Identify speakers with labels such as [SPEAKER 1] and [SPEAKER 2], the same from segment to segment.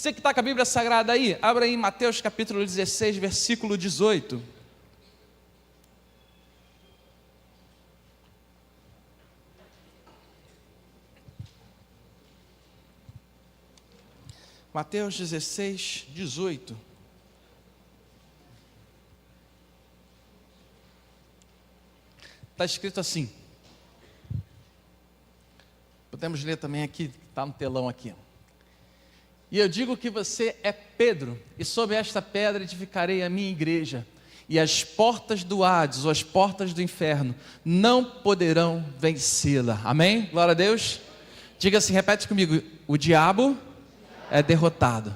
[SPEAKER 1] Você que está com a Bíblia Sagrada aí, abra aí em Mateus capítulo 16, versículo 18. Mateus 16, 18. Está escrito assim. Podemos ler também aqui, está no telão aqui. E eu digo que você é Pedro, e sobre esta pedra edificarei a minha igreja, e as portas do Hades, ou as portas do inferno, não poderão vencê-la. Amém? Glória a Deus. Diga assim, repete comigo: o diabo é derrotado.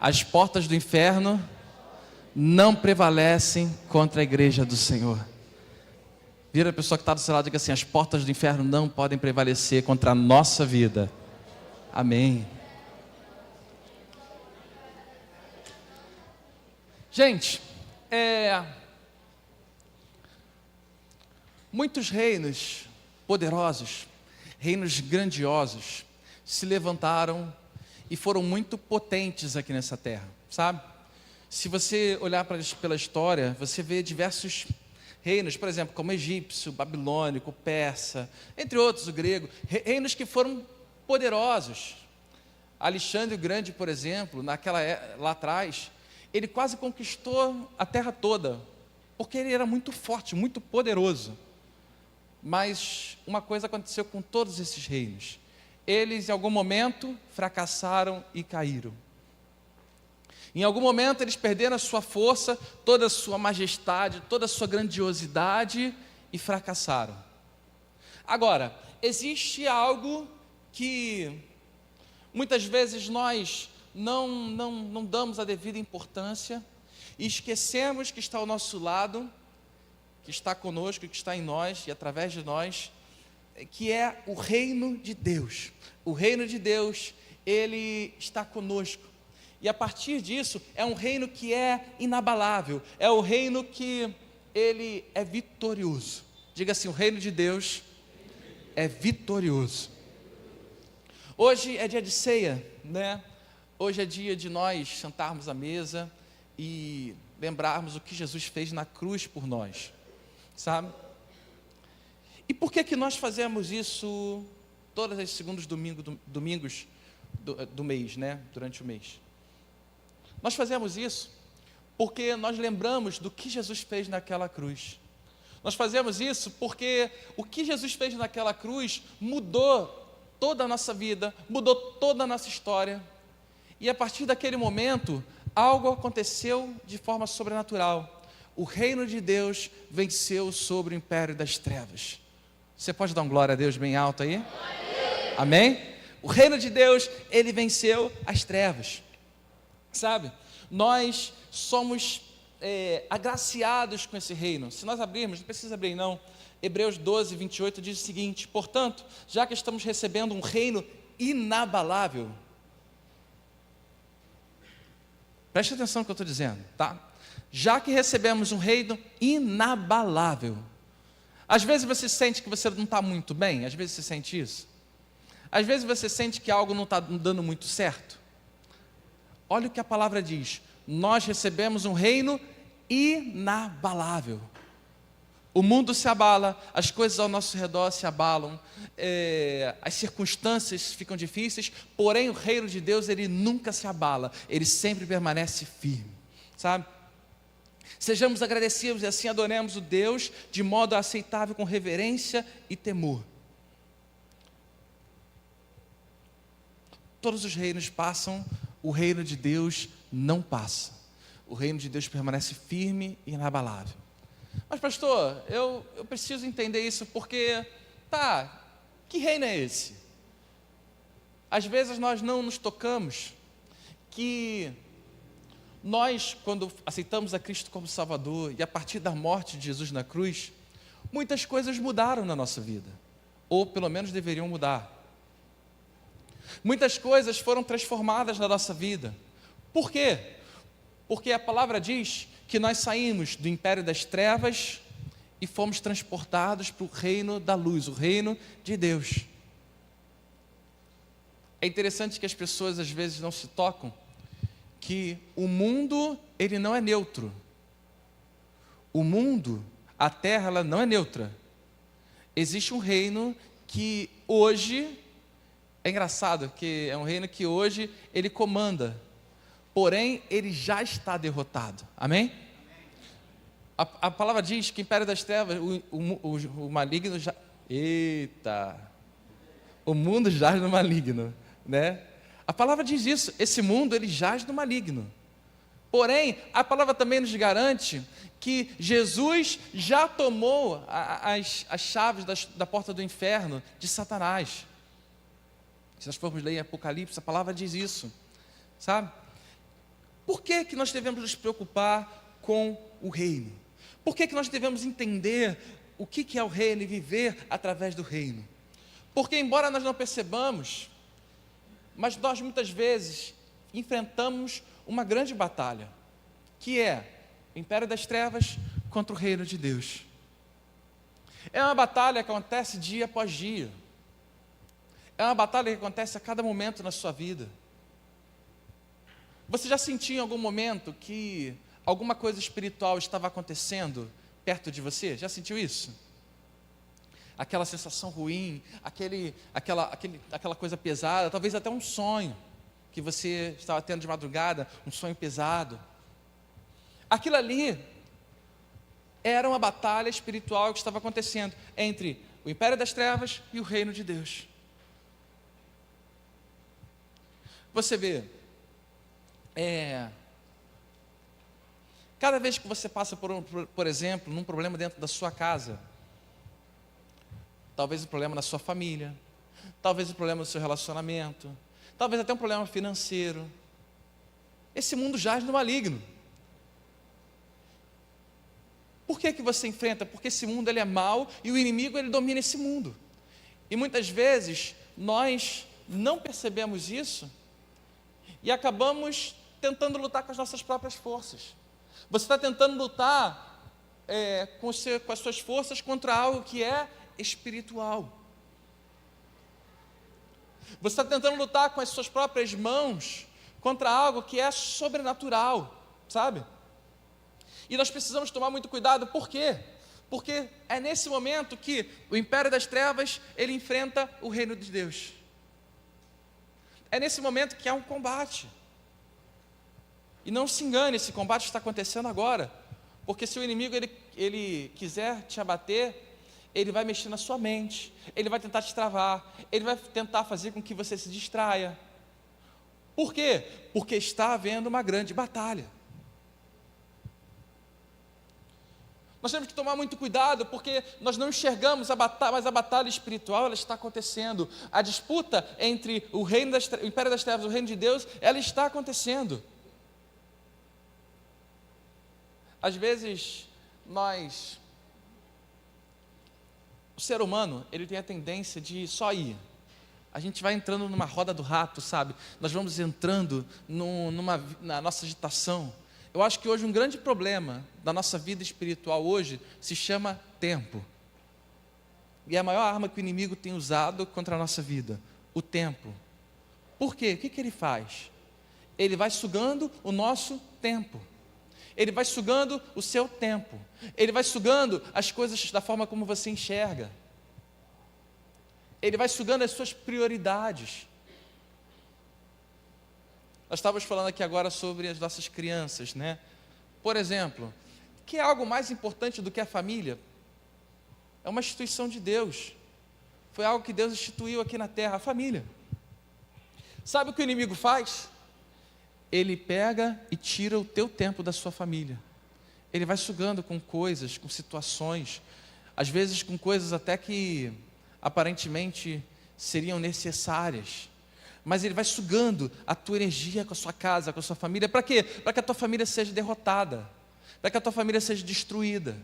[SPEAKER 1] As portas do inferno não prevalecem contra a igreja do Senhor. Vira a pessoa que está do seu lado e diga assim: as portas do inferno não podem prevalecer contra a nossa vida. Amém. Gente, muitos reinos poderosos, reinos grandiosos, se levantaram e foram muito potentes aqui nessa terra, sabe? Se você olhar pela história, você vê diversos reinos, por exemplo, como egípcio, babilônico, persa, entre outros, o grego, reinos que foram poderosos. Alexandre o Grande, por exemplo, lá atrás, ele quase conquistou a terra toda, porque ele era muito forte, muito poderoso. Mas uma coisa aconteceu com todos esses reinos: eles em algum momento fracassaram e caíram. Em algum momento eles perderam a sua força, toda a sua majestade, toda a sua grandiosidade e fracassaram. Agora, existe algo que muitas vezes nós não damos a devida importância e esquecemos que está ao nosso lado, que está conosco, que está em nós e através de nós, que é o reino de Deus. O reino de Deus, ele está conosco. E a partir disso, é um reino que é inabalável, é o reino que ele é vitorioso. Diga assim: o reino de Deus é vitorioso. Hoje é dia de ceia, né? Hoje é dia de nós sentarmos à mesa e lembrarmos o que Jesus fez na cruz por nós, sabe? E por que nós fazemos isso todas as segundos domingos do mês, né? Durante o mês? Nós fazemos isso porque nós lembramos do que Jesus fez naquela cruz. Nós fazemos isso porque o que Jesus fez naquela cruz mudou toda a nossa vida, mudou toda a nossa história. E a partir daquele momento, algo aconteceu de forma sobrenatural. O reino de Deus venceu sobre o império das trevas. Você pode dar um glória a Deus bem alto aí? Amém? O reino de Deus, ele venceu as trevas. Sabe? Nós somos agraciados com esse reino. Se nós abrirmos, não precisa abrir não, Hebreus 12, 28 diz o seguinte: portanto, já que estamos recebendo um reino inabalável, preste atenção no que eu estou dizendo, tá? Já que recebemos um reino inabalável, às vezes você sente que você não está muito bem, às vezes você sente isso, às vezes você sente que algo não está dando muito certo. Olha o que a palavra diz: nós recebemos um reino inabalável. O mundo se abala, as coisas ao nosso redor se abalam, as circunstâncias ficam difíceis, porém o reino de Deus, ele nunca se abala, ele sempre permanece firme, sabe? Sejamos agradecidos e assim adoremos o Deus de modo aceitável, com reverência e temor. Todos os reinos passam, o reino de Deus não passa. O reino de Deus permanece firme e inabalável. Mas pastor, eu preciso entender isso porque, que reino é esse? Às vezes nós não nos tocamos que nós, quando aceitamos a Cristo como Salvador e a partir da morte de Jesus na cruz, muitas coisas mudaram na nossa vida, ou pelo menos deveriam mudar. Muitas coisas foram transformadas na nossa vida. Por quê? Porque a palavra diz que nós saímos do império das trevas e fomos transportados para o reino da luz, o reino de Deus. É interessante que as pessoas às vezes não se tocam que o mundo, ele não é neutro. O mundo, a terra, ela não é neutra. Existe um reino que hoje, é engraçado, que é um reino que hoje ele comanda, porém ele já está derrotado. Amém? A palavra diz que o império das trevas, o maligno já... Eita! O mundo jaz no maligno, né? A palavra diz isso, esse mundo ele jaz no maligno. Porém, a palavra também nos garante que Jesus já tomou as chaves da porta do inferno de Satanás. Se nós formos ler em Apocalipse, a palavra diz isso, sabe? Por que que nós devemos nos preocupar com o reino? Por que que nós devemos entender o que é o reino e viver através do reino? Porque embora nós não percebamos, mas nós muitas vezes enfrentamos uma grande batalha, que é o império das trevas contra o reino de Deus. É uma batalha que acontece dia após dia. É uma batalha que acontece a cada momento na sua vida. Você já sentiu em algum momento que alguma coisa espiritual estava acontecendo perto de você? Já sentiu isso? Aquela sensação ruim, aquela coisa pesada, talvez até um sonho que você estava tendo de madrugada, um sonho pesado. Aquilo ali era uma batalha espiritual que estava acontecendo entre o império das trevas e o reino de Deus. Você vê, cada vez que você passa por exemplo, num problema dentro da sua casa, talvez um problema na sua família, talvez um problema no seu relacionamento, talvez até um problema financeiro, esse mundo jaz no maligno. Por que que você enfrenta? Porque esse mundo ele é mau e o inimigo ele domina esse mundo. E muitas vezes nós não percebemos isso e acabamos tentando lutar com as nossas próprias forças. Você está tentando lutar com as suas forças contra algo que é espiritual. Você está tentando lutar com as suas próprias mãos contra algo que é sobrenatural, sabe? E nós precisamos tomar muito cuidado, por quê? Porque é nesse momento que o império das trevas, ele enfrenta o reino de Deus. É nesse momento que há um combate. E não se engane, esse combate está acontecendo agora, porque se o inimigo ele quiser te abater, ele vai mexer na sua mente, ele vai tentar te travar, ele vai tentar fazer com que você se distraia. Por quê? Porque está havendo uma grande batalha. Nós temos que tomar muito cuidado, porque nós não enxergamos a batalha, mas a batalha espiritual ela está acontecendo. A disputa entre o império das trevas e o reino de Deus, ela está acontecendo. Às vezes, o ser humano, ele tem a tendência de só ir. A gente vai entrando numa roda do rato, sabe? Nós vamos entrando na nossa agitação. Eu acho que hoje um grande problema da nossa vida espiritual hoje se chama tempo. E é a maior arma que o inimigo tem usado contra a nossa vida, o tempo. Por quê? O que ele faz? Ele vai sugando o nosso tempo. Ele vai sugando o seu tempo. Ele vai sugando as coisas da forma como você enxerga. Ele vai sugando as suas prioridades. Nós estávamos falando aqui agora sobre as nossas crianças, né? Por exemplo, que é algo mais importante do que a família? É uma instituição de Deus. Foi algo que Deus instituiu aqui na terra, a família. Sabe o que o inimigo faz? Ele pega e tira o teu tempo da sua família. Ele vai sugando com coisas, com situações, às vezes com coisas até que aparentemente seriam necessárias. Mas ele vai sugando a tua energia com a sua casa, com a sua família. Para quê? Para que a tua família seja derrotada. Para que a tua família seja destruída.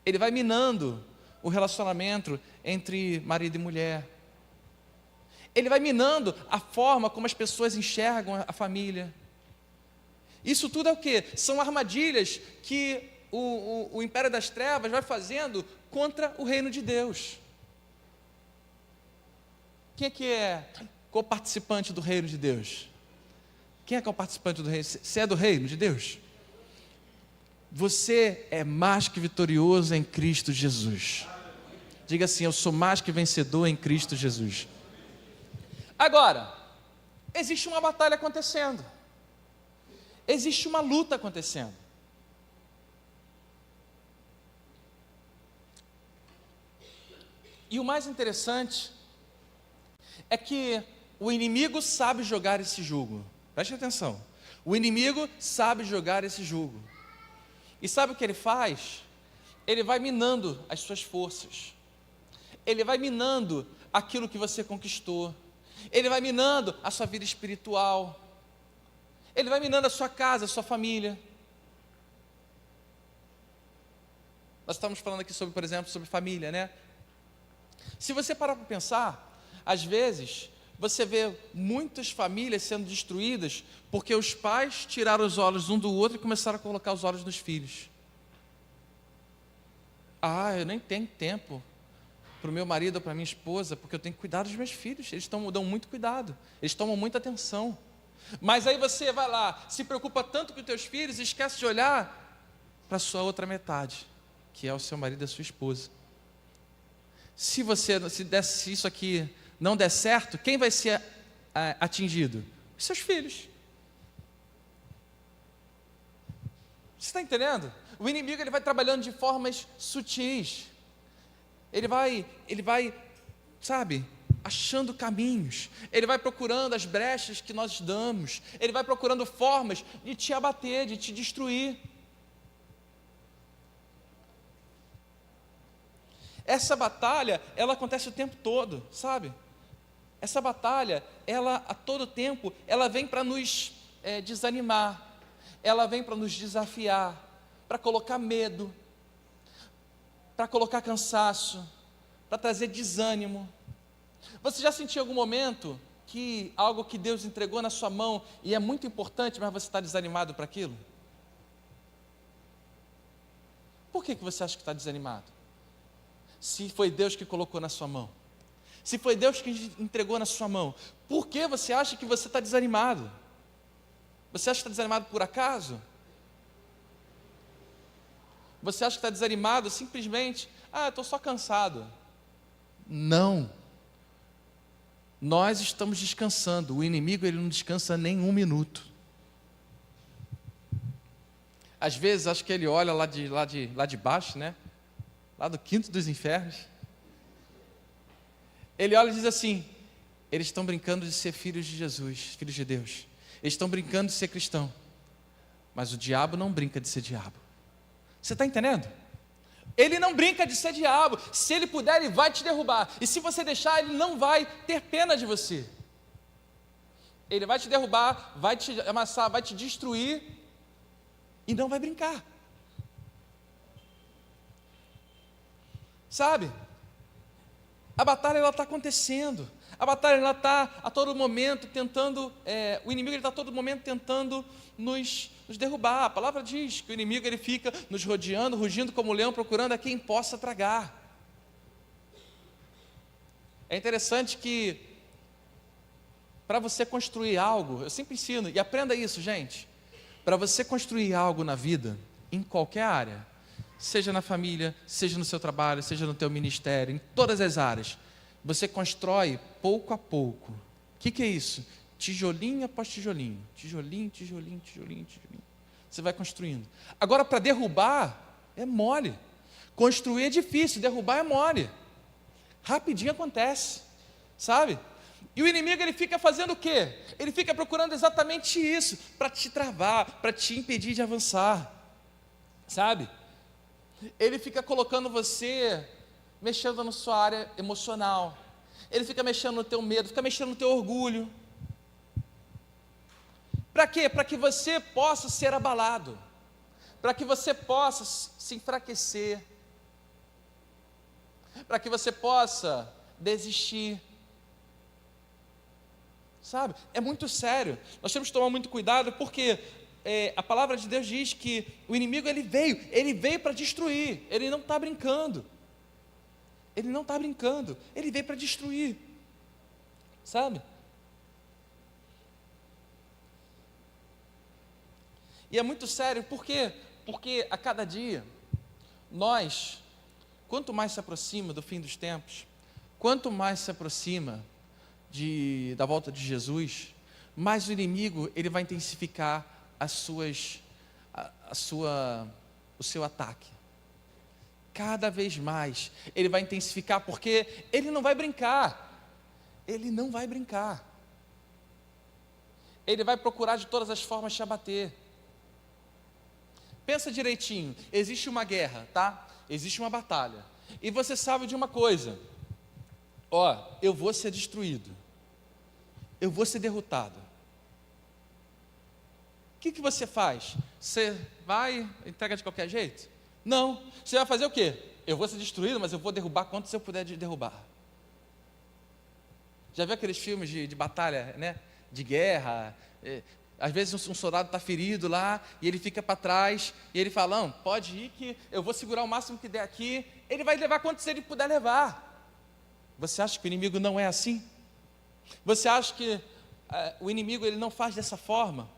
[SPEAKER 1] Ele vai minando o relacionamento entre marido e mulher. Ele vai minando a forma como as pessoas enxergam a família. Isso tudo é o quê? São armadilhas que o império das trevas vai fazendo contra o reino de Deus. Quem é que é coparticipante do reino de Deus? Quem é coparticipante do reino? Você é do reino de Deus? Você é mais que vitorioso em Cristo Jesus. Diga assim: eu sou mais que vencedor em Cristo Jesus. Agora, existe uma batalha acontecendo. Existe uma luta acontecendo. E o mais interessante é que o inimigo sabe jogar esse jogo. Preste atenção. O inimigo sabe jogar esse jogo. E sabe o que ele faz? Ele vai minando as suas forças. Ele vai minando aquilo que você conquistou. Ele vai minando a sua vida espiritual. Ele vai minando a sua casa, a sua família. Nós estamos falando aqui sobre, por exemplo, sobre família, né? Se você parar para pensar, às vezes você vê muitas famílias sendo destruídas porque os pais tiraram os olhos um do outro e começaram a colocar os olhos nos filhos. Ah, eu nem tenho tempo para o meu marido ou para a minha esposa, porque eu tenho que cuidar dos meus filhos. Eles dão muito cuidado, eles tomam muita atenção. Mas aí você vai lá, se preocupa tanto com os teus filhos e esquece de olhar para a sua outra metade, que é o seu marido e a sua esposa. Se isso aqui não der certo, quem vai ser atingido? Os seus filhos. Você está entendendo? O inimigo ele vai trabalhando de formas sutis. Ele vai, sabe, achando caminhos. Ele vai procurando as brechas que nós damos. Ele vai procurando formas de te abater, de te destruir. Essa batalha, ela acontece o tempo todo, sabe? Essa batalha, ela a todo tempo, ela vem para nos desanimar, ela vem para nos desafiar, para colocar medo, para colocar cansaço, para trazer desânimo. Você já sentiu em algum momento que algo que Deus entregou na sua mão e é muito importante, mas você está desanimado para aquilo? Por que você acha que está desanimado? Se foi Deus que colocou na sua mão, se foi Deus que entregou na sua mão, por que você acha que você está desanimado? Você acha que está desanimado por acaso? Você acha que está desanimado simplesmente, eu estou só cansado? Não. Nós estamos descansando, o inimigo ele não descansa nem um minuto. Às vezes acho que ele olha lá de baixo, né? Lá do quinto dos infernos, ele olha e diz assim: eles estão brincando de ser filhos de Jesus, filhos de Deus, eles estão brincando de ser cristão, mas o diabo não brinca de ser diabo. Você está entendendo? Ele não brinca de ser diabo. Se ele puder, ele vai te derrubar, e se você deixar, ele não vai ter pena de você. Ele vai te derrubar, vai te amassar, vai te destruir, e não vai brincar. Sabe? A batalha ela está acontecendo. A batalha ela está a todo momento tentando. O inimigo está a todo momento tentando nos derrubar. A palavra diz que o inimigo ele fica nos rodeando, rugindo como leão, procurando a quem possa tragar. É interessante que para você construir algo, eu sempre ensino e aprenda isso, gente. Para você construir algo na vida, em qualquer área, seja na família, seja no seu trabalho, seja no teu ministério, em todas as áreas, você constrói pouco a pouco. O que é isso? Tijolinho após tijolinho, tijolinho, tijolinho, tijolinho, tijolinho. Você vai construindo. Agora, para derrubar, é mole. Construir é difícil, derrubar é mole. Rapidinho acontece, sabe? E o inimigo ele fica fazendo o quê? Ele fica procurando exatamente isso, para te travar, para te impedir de avançar, sabe? Ele fica colocando você, mexendo na sua área emocional. Ele fica mexendo no teu medo, fica mexendo no teu orgulho. Para quê? Para que você possa ser abalado, para que você possa se enfraquecer, para que você possa desistir. Sabe? É muito sério. Nós temos que tomar muito cuidado, porque a palavra de Deus diz que o inimigo ele veio para destruir. Ele não está brincando. Ele não está brincando. Ele veio para destruir. sabe? E é muito sério, por quê? Porque a cada dia, nós, quanto mais se aproxima do fim dos tempos, quanto mais se aproxima da volta de Jesus, mais o inimigo ele vai intensificar o seu ataque. Cada vez mais ele vai intensificar, porque ele não vai brincar. Ele não vai brincar. Ele vai procurar de todas as formas te abater. Pensa direitinho, existe uma guerra, tá? Existe uma batalha. E você sabe de uma coisa: eu vou ser destruído. Eu vou ser derrotado. O que você faz? Você vai entrega de qualquer jeito? Não. Você vai fazer o quê? Eu vou ser destruído, mas eu vou derrubar quantos eu puder derrubar. Já viu aqueles filmes de batalha, né? De guerra? Às vezes um soldado está ferido lá, e ele fica para trás, e ele fala, não, pode ir que eu vou segurar o máximo que der aqui. Ele vai levar quantos ele puder levar. Você acha que o inimigo não é assim? Você acha que o inimigo ele não faz dessa forma?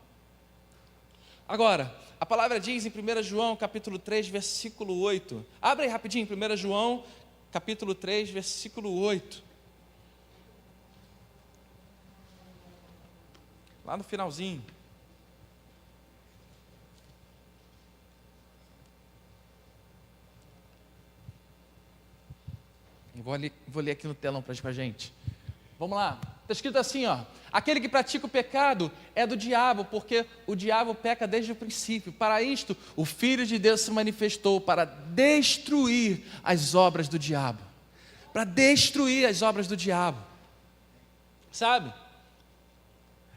[SPEAKER 1] Agora, a palavra diz em 1 João, capítulo 3, versículo 8. Abre aí rapidinho, 1 João, capítulo 3, versículo 8. Lá no finalzinho. Vou ler aqui no telão para a gente. Vamos lá. Está escrito assim, aquele que pratica o pecado é do diabo, porque o diabo peca desde o princípio. Para isto, o Filho de Deus se manifestou para destruir as obras do diabo. Para destruir as obras do diabo. Sabe?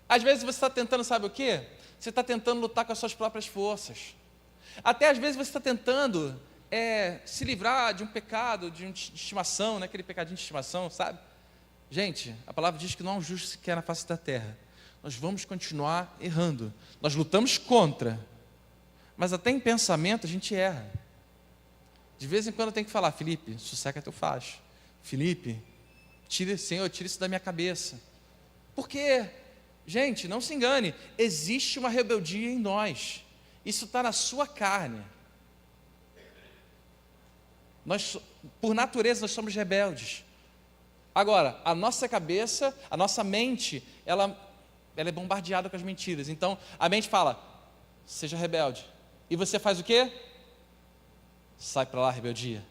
[SPEAKER 1] Às vezes você está tentando, sabe o quê? Você está tentando lutar com as suas próprias forças. Até às vezes você está tentando se livrar de um pecado, de estimação, né? Aquele pecadinho de estimação, sabe? Gente, a palavra diz que não há um justo sequer na face da terra. Nós vamos continuar errando. Nós lutamos contra, mas até em pensamento a gente erra. De vez em quando eu tenho que falar, Felipe, sossega teu facho. Felipe, Senhor, tira isso da minha cabeça. Por quê? Gente, não se engane, existe uma rebeldia em nós. Isso está na sua carne. Nós, por natureza, nós somos rebeldes. Agora, a nossa cabeça, a nossa mente, ela é bombardeada com as mentiras. Então, a mente fala, seja rebelde. E você faz o quê? Sai para lá, rebeldia.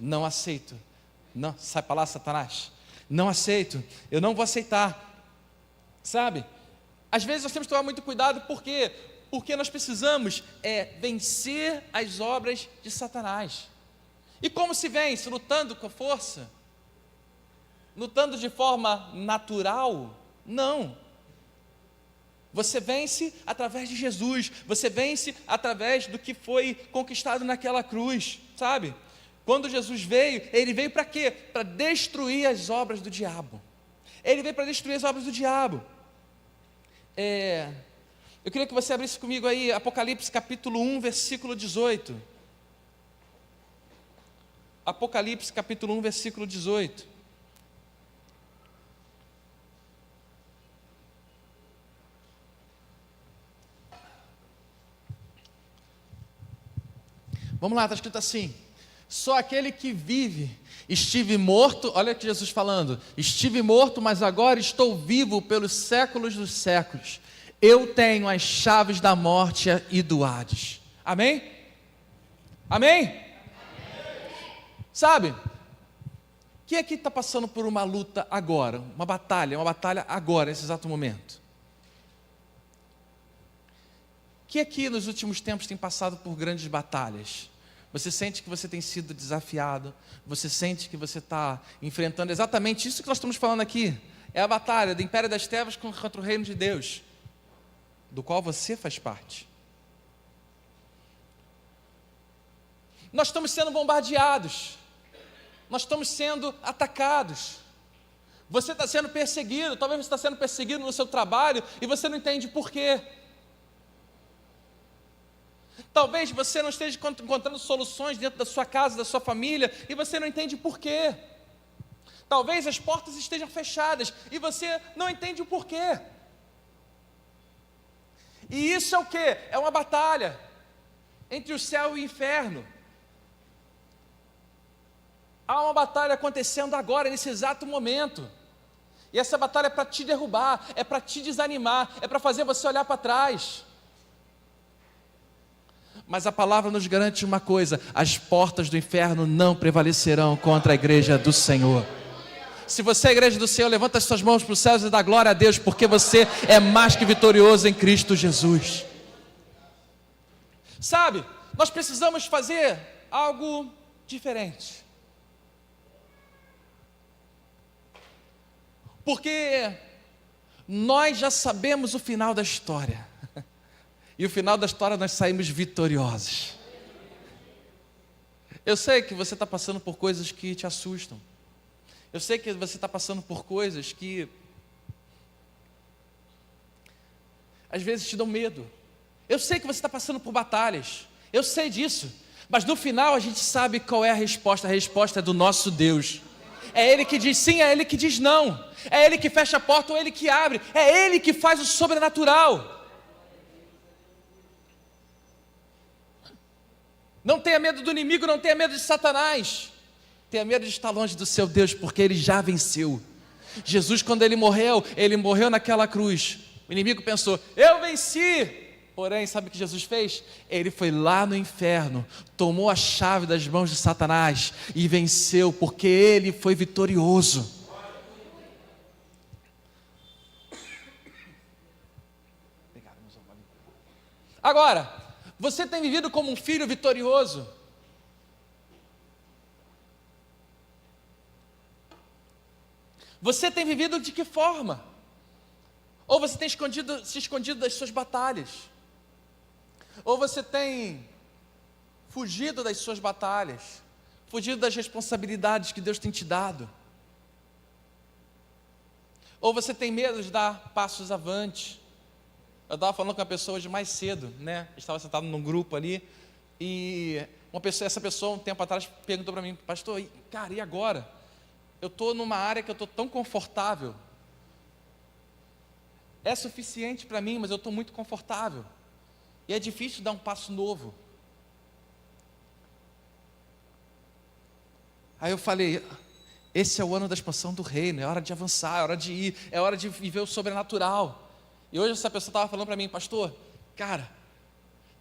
[SPEAKER 1] Não aceito. Não, sai para lá, Satanás. Não aceito. Eu não vou aceitar. Sabe? Às vezes nós temos que tomar muito cuidado, por quê? Porque nós precisamos vencer as obras de Satanás. E como se vence? Lutando com força? Lutando de forma natural? Não. Você vence através de Jesus. Você vence através do que foi conquistado naquela cruz, sabe? Quando Jesus veio, Ele veio para quê? Para destruir as obras do diabo. Ele veio para destruir as obras do diabo. Eu queria que você abrisse comigo aí Apocalipse capítulo 1, versículo 18. Apocalipse capítulo 1, versículo 18. Vamos lá, está escrito assim: só aquele que vive, estive morto, olha que Jesus falando, estive morto, mas agora estou vivo pelos séculos dos séculos, eu tenho as chaves da morte e do Hades. Amém? Amém? Sabe, quem aqui está passando por uma luta agora, uma batalha agora, nesse exato momento? Quem aqui nos últimos tempos tem passado por grandes batalhas? Você sente que você tem sido desafiado, você sente que você está enfrentando exatamente isso que nós estamos falando aqui, é a batalha do império das trevas contra o reino de Deus, do qual você faz parte. Nós estamos sendo bombardeados, nós estamos sendo atacados, você está sendo perseguido, talvez você está sendo perseguido no seu trabalho e você não entende por quê. Talvez você não esteja encontrando soluções dentro da sua casa, da sua família, e você não entende por quê. Talvez as portas estejam fechadas e você não entende o porquê. E isso é o quê? É uma batalha entre o céu e o inferno. Há uma batalha acontecendo agora, nesse exato momento. E essa batalha é para te derrubar, é para te desanimar, é para fazer você olhar para trás. Mas a palavra nos garante uma coisa: as portas do inferno não prevalecerão contra a igreja do Senhor. Se você é a igreja do Senhor, levanta as suas mãos para os céus e dá glória a Deus, porque você é mais que vitorioso em Cristo Jesus. Sabe, nós precisamos fazer algo diferente. Porque nós já sabemos o final da história. E o final da história nós saímos vitoriosos. Eu sei que você está passando por coisas que te assustam. Eu sei que você está passando por coisas que às vezes te dão medo. Eu sei que você está passando por batalhas. Eu sei disso. Mas no final a gente sabe qual é a resposta. A resposta é do nosso Deus. É Ele que diz sim, é Ele que diz não. É Ele que fecha a porta ou Ele que abre. É Ele que faz o sobrenatural. Não tenha medo do inimigo, não tenha medo de Satanás. Tenha medo de estar longe do seu Deus, porque Ele já venceu. Jesus, quando Ele morreu naquela cruz. O inimigo pensou, eu venci. Porém, sabe o que Jesus fez? Ele foi lá no inferno, tomou a chave das mãos de Satanás e venceu, porque Ele foi vitorioso. Agora, você tem vivido como um filho vitorioso? Você tem vivido de que forma? Ou você tem se escondido das suas batalhas? Ou você tem fugido das suas batalhas? Fugido das responsabilidades que Deus tem te dado? Ou você tem medo de dar passos avante? Eu estava falando com uma pessoa hoje mais cedo, né? Estava sentado num grupo ali, e essa pessoa um tempo atrás perguntou para mim, pastor, cara, e agora? Eu estou numa área que eu estou tão confortável. É suficiente para mim, mas eu estou muito confortável. E é difícil dar um passo novo. Aí eu falei, esse é o ano da expansão do reino, é hora de avançar, é hora de ir, é hora de viver o sobrenatural. E hoje essa pessoa estava falando para mim, pastor, cara,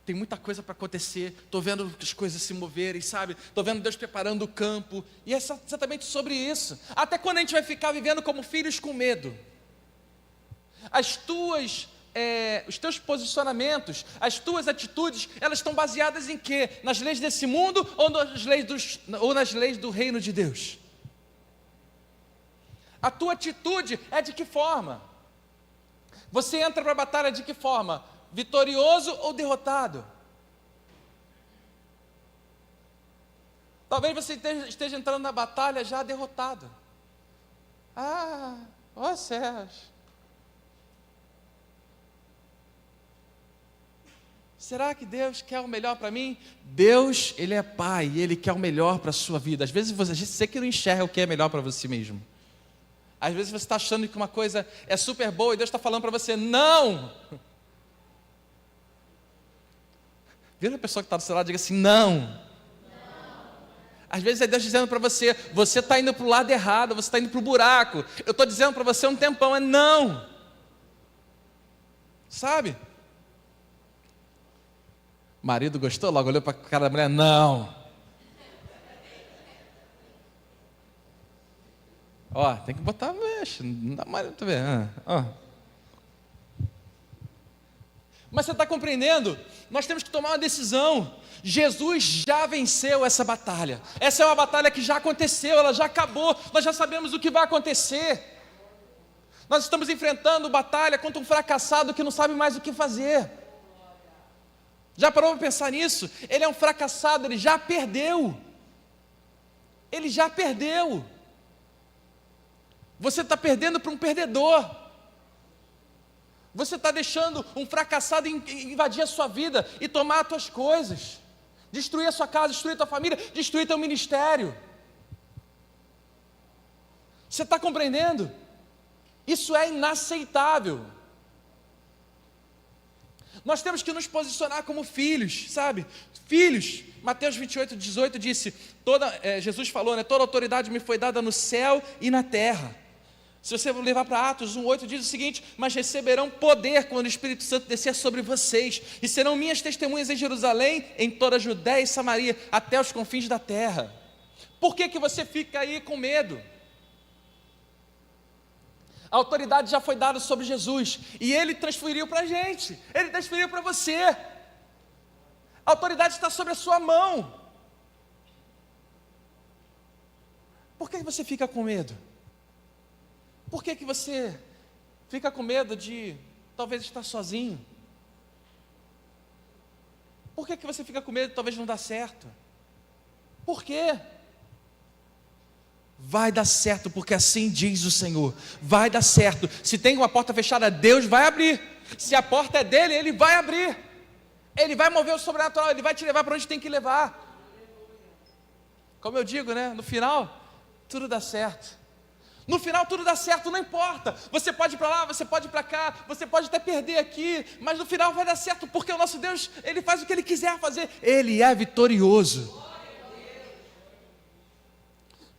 [SPEAKER 1] tem muita coisa para acontecer, estou vendo as coisas se moverem, sabe? Estou vendo Deus preparando o campo, e é exatamente sobre isso. Até quando a gente vai ficar vivendo como filhos com medo? Os teus posicionamentos, as tuas atitudes, elas estão baseadas em quê? Nas leis desse mundo ou nas leis do reino de Deus? A tua atitude é de que forma? Você entra para a batalha de que forma? Vitorioso ou derrotado? Talvez você esteja entrando na batalha já derrotado. Ó céus. Será que Deus quer o melhor para mim? Deus, Ele é Pai, e Ele quer o melhor para a sua vida. Às vezes você que não enxerga o que é melhor para você mesmo. Às vezes você está achando que uma coisa é super boa e Deus está falando para você, não! Vira a pessoa que está do seu lado e diga assim, não! Às vezes é Deus dizendo para você, você está indo para o lado errado, você está indo para o buraco. Eu estou dizendo para você há um tempão, é não! Sabe? Marido gostou? Logo olhou para a cara da mulher, não! Ó, tem que botar, mexe, não dá mais, tá vendo? Mas você está compreendendo? Nós temos que tomar uma decisão. Jesus já venceu essa batalha. Essa é uma batalha que já aconteceu, ela já acabou. Nós já sabemos o que vai acontecer. Nós estamos enfrentando batalha contra um fracassado que não sabe mais o que fazer. Já parou para pensar nisso? Ele é um fracassado, ele já perdeu. Ele já perdeu. Você está perdendo para um perdedor. Você está deixando um fracassado invadir a sua vida e tomar as tuas coisas, destruir a sua casa, destruir a tua família, destruir teu ministério. Você está compreendendo? Isso é inaceitável. Nós temos que nos posicionar como filhos, sabe? Filhos. Mateus 28:18 disse, Jesus falou, né? Toda autoridade me foi dada no céu e na terra. Se você levar para Atos 1:8, diz o seguinte: mas receberão poder quando o Espírito Santo descer sobre vocês, e serão minhas testemunhas em Jerusalém, em toda a Judéia e Samaria, até os confins da terra. Por que você fica aí com medo? A autoridade já foi dada sobre Jesus, e Ele transferiu para a gente, Ele transferiu para você. A autoridade está sobre a sua mão. Por que você fica com medo? Por que você fica com medo de talvez estar sozinho? Por que você fica com medo de talvez não dar certo? Por quê? Vai dar certo, porque assim diz o Senhor. Vai dar certo. Se tem uma porta fechada, Deus vai abrir. Se a porta é dele, Ele vai abrir. Ele vai mover o sobrenatural, Ele vai te levar para onde tem que levar. Como eu digo, né? No final, tudo dá certo. No final tudo dá certo, não importa. Você pode ir para lá, você pode ir para cá, você pode até perder aqui, mas no final vai dar certo, porque o nosso Deus, Ele faz o que Ele quiser fazer. Ele é vitorioso.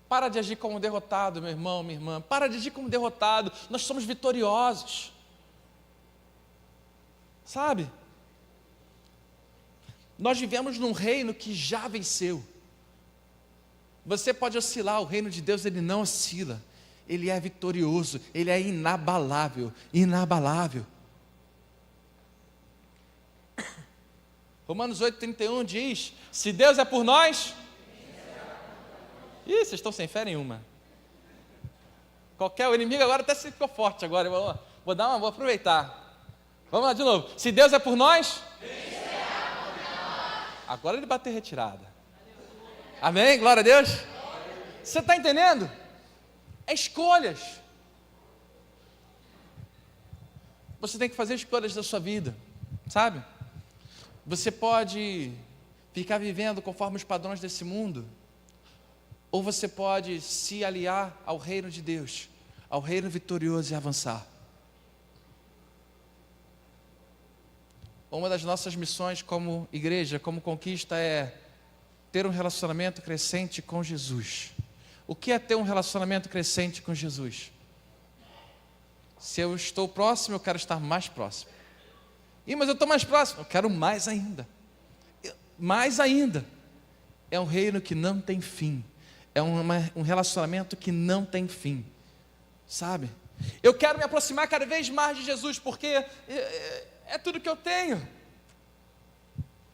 [SPEAKER 1] Para de agir como derrotado, meu irmão, minha irmã. Para de agir como derrotado. Nós somos vitoriosos. Sabe? Nós vivemos num reino que já venceu. Você pode oscilar, o reino de Deus, ele não oscila. Ele é vitorioso, ele é inabalável, inabalável. Romanos 8:31 diz: se Deus é por nós... Ih, vocês estão sem fé nenhuma. O inimigo agora até se ficou forte agora. Vou aproveitar. Vamos lá de novo. Se Deus é por nós, agora ele bateu retirada. Amém? Glória a Deus. Você está entendendo? É escolhas. Você tem que fazer escolhas da sua vida, sabe? Você pode ficar vivendo conforme os padrões desse mundo, ou você pode se aliar ao reino de Deus, ao reino vitorioso e avançar. Uma das nossas missões como igreja, como conquista, é ter um relacionamento crescente com Jesus. O que é ter um relacionamento crescente com Jesus? Se eu estou próximo, eu quero estar mais próximo. Mas eu estou mais próximo, eu quero mais ainda. Mais ainda. É um reino que não tem fim. É um relacionamento que não tem fim. Sabe? Eu quero me aproximar cada vez mais de Jesus, porque é tudo que eu tenho.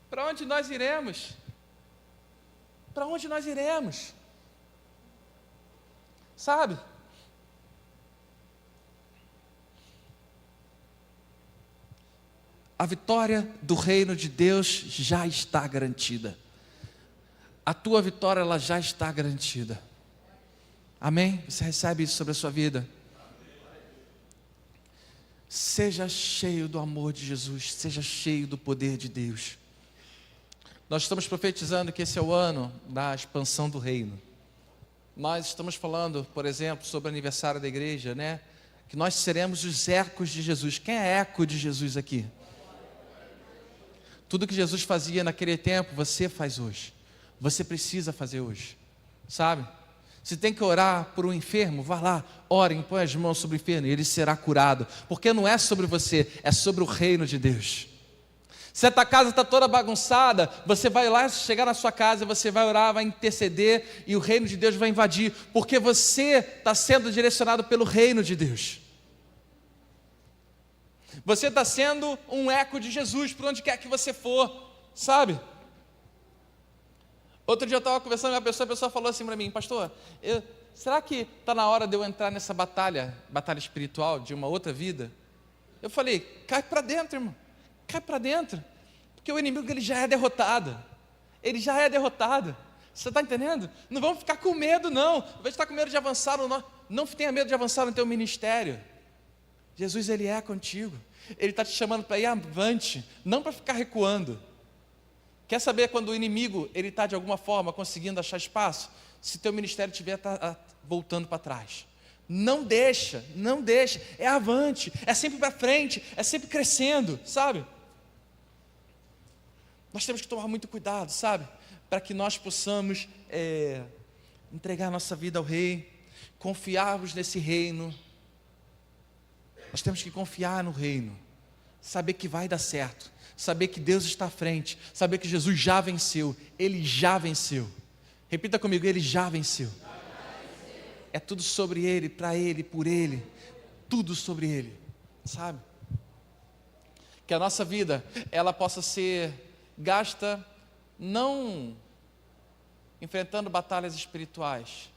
[SPEAKER 1] Para onde nós iremos? Para onde nós iremos? Sabe? A vitória do reino de Deus já está garantida. A tua vitória, ela já está garantida. Amém? Você recebe isso sobre a sua vida? Seja cheio do amor de Jesus, seja cheio do poder de Deus. Nós estamos profetizando que esse é o ano da expansão do reino. Nós estamos falando, por exemplo, sobre o aniversário da igreja, né? Que nós seremos os ecos de Jesus. Quem é eco de Jesus aqui? Tudo que Jesus fazia naquele tempo, você faz hoje. Você precisa fazer hoje, sabe? Se tem que orar por um enfermo, vá lá, ore, impõe as mãos sobre o enfermo e ele será curado. Porque não é sobre você, é sobre o reino de Deus. Se a tua casa está toda bagunçada, você vai lá, chegar na sua casa, você vai orar, vai interceder e o reino de Deus vai invadir, porque você está sendo direcionado pelo reino de Deus. Você está sendo um eco de Jesus por onde quer que você for, sabe? Outro dia eu estava conversando com uma pessoa, a pessoa falou assim para mim: pastor, será que está na hora de eu entrar nessa batalha espiritual de uma outra vida? Eu falei: cai para dentro, irmão. Cai para dentro, porque o inimigo ele já é derrotado. Ele já é derrotado. Você está entendendo? Não vamos ficar com medo, não. Ao invés de estar com medo de avançar, não tenha medo de avançar no teu ministério. Jesus, Ele é contigo. Ele está te chamando para ir avante, não para ficar recuando. Quer saber quando o inimigo ele está de alguma forma conseguindo achar espaço? Se teu ministério estiver voltando para trás. Não deixa, não deixa, é avante, é sempre para frente, é sempre crescendo, sabe? Nós temos que tomar muito cuidado, sabe? Para que nós possamos entregar nossa vida ao Rei, confiarmos nesse reino. Nós temos que confiar no reino, saber que vai dar certo, saber que Deus está à frente, saber que Jesus já venceu, Ele já venceu. Repita comigo, Ele já venceu. É tudo sobre Ele, para Ele, por Ele, tudo sobre Ele, sabe? Que a nossa vida, ela possa ser gasta não enfrentando batalhas espirituais,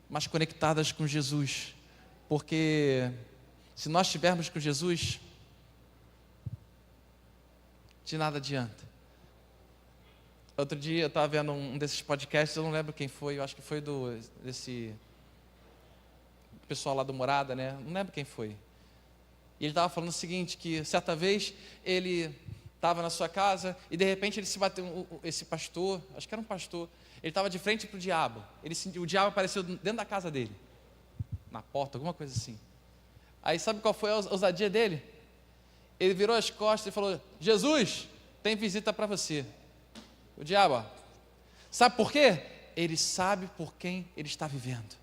[SPEAKER 1] mas conectadas com Jesus, porque se nós estivermos com Jesus, de nada adianta. Outro dia eu estava vendo um desses podcasts, eu não lembro quem foi, eu acho que foi desse pessoal lá do Morada, né? Não lembro quem foi. E ele estava falando o seguinte, que certa vez ele estava na sua casa e de repente ele se bateu, esse pastor, acho que era um pastor, ele estava de frente para o diabo. O diabo apareceu dentro da casa dele, na porta, alguma coisa assim. Aí sabe qual foi a ousadia dele? Ele virou as costas e falou: Jesus, tem visita para você. O diabo, ó, sabe por quê? Ele sabe por quem ele está vivendo.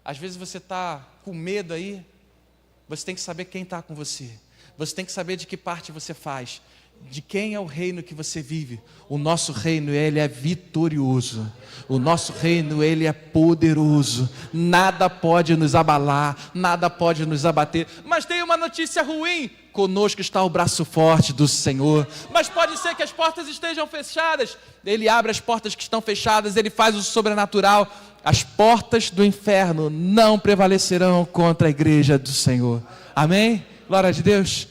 [SPEAKER 1] Às vezes você está com medo aí, você tem que saber quem está com você. Você tem que saber de que parte você faz, de quem é o reino que você vive. O nosso reino, ele é vitorioso. O nosso reino, ele é poderoso. Nada pode nos abalar, nada pode nos abater. Mas tem uma notícia ruim: conosco está o braço forte do Senhor. Mas pode ser que as portas estejam fechadas. Ele abre as portas que estão fechadas, ele faz o sobrenatural. As portas do inferno não prevalecerão contra a igreja do Senhor. Amém? Glória a Deus.